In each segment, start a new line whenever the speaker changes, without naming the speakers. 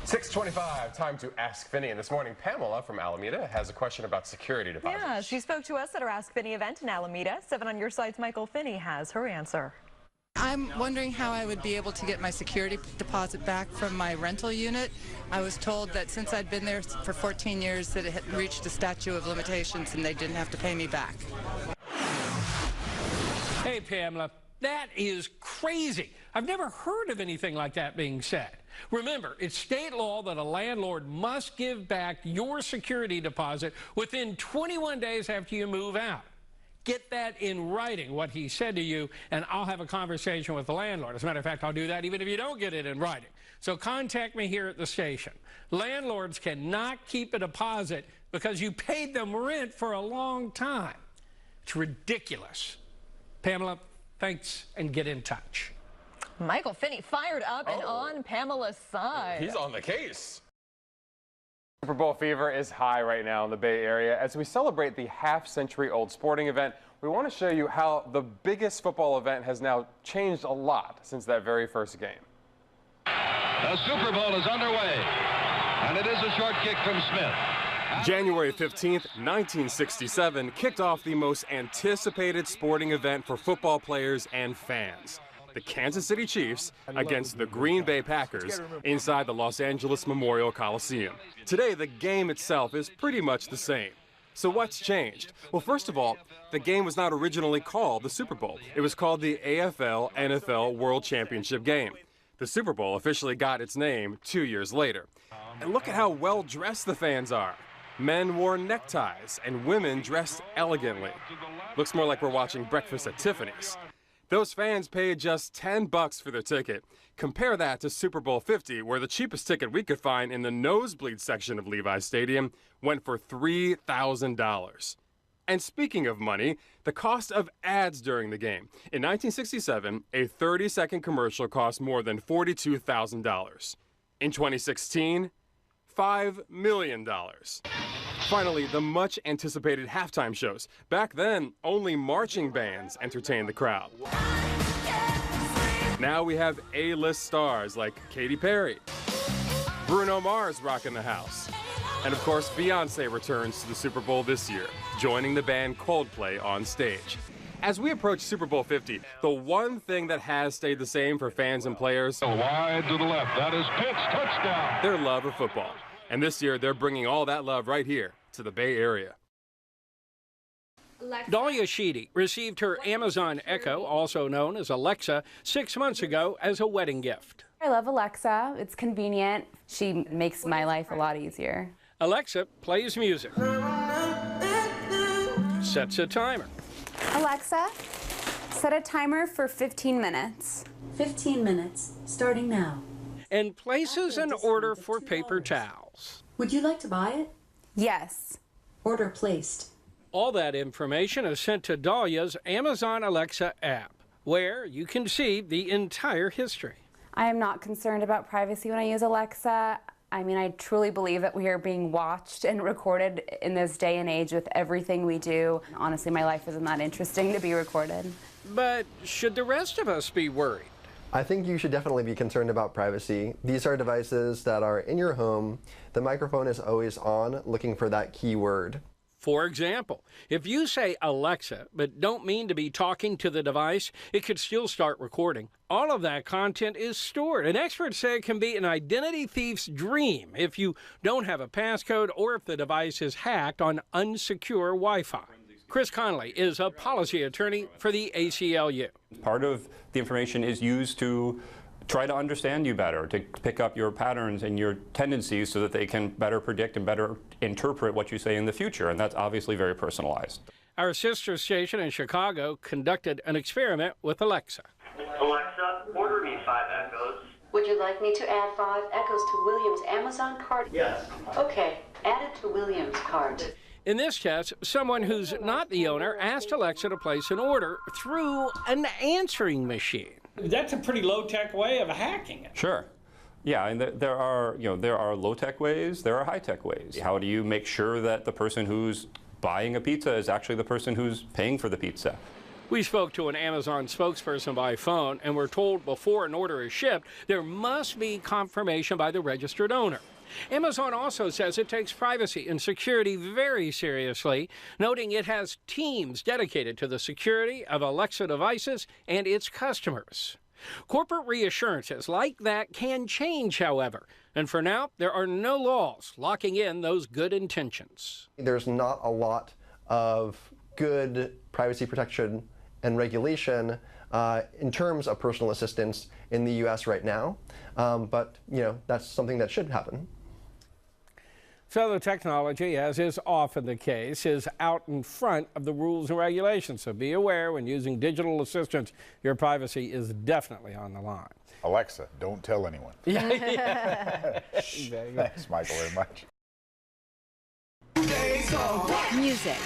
6:25, time to Ask Finny. And this morning, Pamela from Alameda has a question about security deposits.
Yeah, she spoke to us at our Ask Finny event in Alameda. 7 on your side's Michael Finney has her answer.
I'm wondering how I would be able to get my security deposit back from my rental unit. I was told that since I'd been there for 14 years that it had reached a statute of limitations and they didn't have to pay me back.
Hey, Pamela, that is crazy. I've never heard of anything like that being said. Remember, it's state law that a landlord must give back your security deposit within 21 days after you move out. Get that in writing, what he said to you, and I'll have a conversation with the landlord. As a matter of fact, I'll do that even if you don't get it in writing. So contact me here at the station. Landlords cannot keep a deposit because you paid them rent for a long time. It's ridiculous. Pamela, thanks, and get in touch.
Michael Finney fired up and on Pamela's side.
He's on the case. Super Bowl fever is high right now in the Bay Area. As we celebrate the half-century-old sporting event, we want to show you how the biggest football event has now changed a lot since that very first game.
The Super Bowl is underway, and it is a short kick from Smith.
January 15th, 1967 kicked off the most anticipated sporting event for football players and fans. The Kansas City Chiefs against the Green Bay Packers inside the Los Angeles Memorial Coliseum. Today, the game itself is pretty much the same. So what's changed? Well, first of all, the game was not originally called the Super Bowl. It was called the AFL-NFL World Championship Game. The Super Bowl officially got its name 2 years later. And look at how well dressed the fans are. Men wore neckties and women dressed elegantly. Looks more like we're watching Breakfast at Tiffany's. Those fans paid just $10 for their ticket. Compare that to Super Bowl 50, where the cheapest ticket we could find in the nosebleed section of Levi's Stadium went for $3,000. And speaking of money, the cost of ads during the game. In 1967, a 30-second commercial cost more than $42,000. In 2016, $5 million. Finally, the much-anticipated halftime shows. Back then, only marching bands entertained the crowd. Now we have A-list stars like Katy Perry, Bruno Mars rocking the house, and of course, Beyoncé returns to the Super Bowl this year, joining the band Coldplay on stage. As we approach Super Bowl 50, the one thing that has stayed the same for fans and players,
Wide to the left, that is Pitts, touchdown.
their love of football. And this year, they're bringing all that love right here to the Bay Area.
Dahlia Sheedy received her Amazon Echo, also known as Alexa, 6 months ago as a wedding gift.
I love Alexa. It's convenient. She makes my life a lot easier.
Alexa plays music, sets a timer,
Alexa, set a timer for 15 minutes.
15 minutes, starting now.
and places an order for paper towels.
Would you like to buy it?
Yes.
Order placed.
All that information is sent to Dahlia's Amazon Alexa app, where you can see the entire history.
I am not concerned about privacy when I use Alexa. I mean, I truly believe that we are being watched and recorded in this day and age with everything we do. Honestly, my life isn't that interesting to be recorded.
But should the rest of us be worried?
I think you should definitely be concerned about privacy. These are devices that are in your home. The microphone is always on, looking for that keyword.
For example, if you say Alexa, but don't mean to be talking to the device, it could still start recording. All of that content is stored, and experts say it can be an identity thief's dream if you don't have a passcode or if the device is hacked on unsecure Wi-Fi. Chris Connolly is a policy attorney for the ACLU.
Part of the information is used to try to understand you better, to pick up your patterns and your tendencies so that they can better predict and better interpret what you say in the future, and that's obviously very personalized.
Our sister station in Chicago conducted an experiment with Alexa.
Alexa, order me 5 Echoes.
Would you like me to add 5 Echoes to William's Amazon cart?
Yes.
Okay, add it to William's cart.
In this test, someone who's not the owner asked Alexa to place an order through an answering machine. That's a pretty low-tech way of hacking it.
Sure. Yeah, and there are low-tech ways, there are high-tech ways. How do you make sure that the person who's buying a pizza is actually the person who's paying for the pizza?
We spoke to an Amazon spokesperson by phone and were told before an order is shipped, there must be confirmation by the registered owner. Amazon also says it takes privacy and security very seriously, noting it has teams dedicated to the security of Alexa devices and its customers. Corporate reassurances like that can change, however, and for now, there are no laws locking in those good intentions.
There's not a lot of good privacy protection and regulation in terms of personal assistance in the U.S. right now, but that's something that should happen.
So the technology, as is often the case, is out in front of the rules and regulations. So be aware when using digital assistants, your privacy is definitely on the line.
Alexa, don't tell anyone.
Yeah.
Thanks, Michael, very much.
Music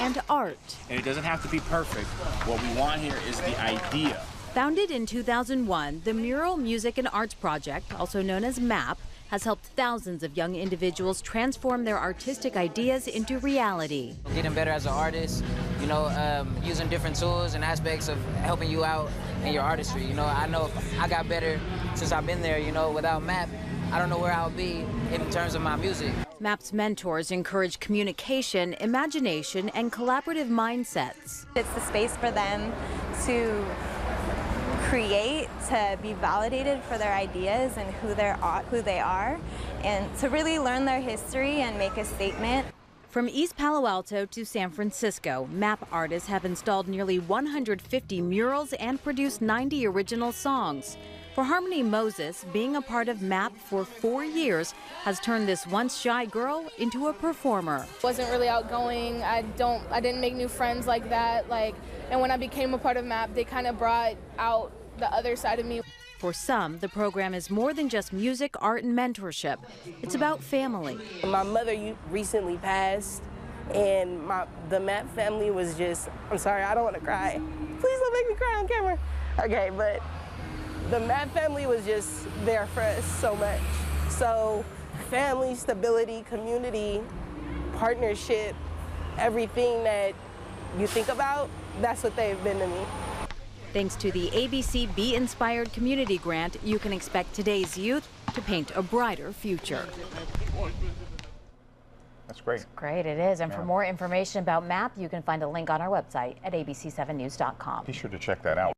and art.
And it doesn't have to be perfect. What we want here is the idea.
Founded in 2001, the Mural Music and Arts Project, also known as MAP, has helped thousands of young individuals transform their artistic ideas into reality.
Getting better as an artist, using different tools and aspects of helping you out in your artistry. I know I got better since I've been there, without MAP, I don't know where I'll be in terms of my music.
MAP's mentors encourage communication, imagination, and collaborative mindsets.
It's the space for them to create, to be validated for their ideas and who they are, and to really learn their history and make a statement.
From East Palo Alto to San Francisco, MAP artists have installed nearly 150 murals and produced 90 original songs. For Harmony Moses, being a part of MAP for 4 years has turned this once shy girl into a performer.
Wasn't really outgoing. I didn't make new friends like that. And when I became a part of MAP, they kind of brought out the other side of me.
For some, the program is more than just music, art, and mentorship. It's about family.
My mother recently passed, and the MAP family was just, I'm sorry, I don't want to cry. Please don't make me cry on camera. Okay, but the MAP family was just there for us so much. So family, stability, community, partnership, everything that you think about, that's what they've been to me.
Thanks to the ABC Be Inspired Community Grant, you can expect today's youth to paint a brighter future.
That's great.
It's great, it is. And for more information about MAP, you can find a link on our website at abc7news.com.
Be sure to check that out.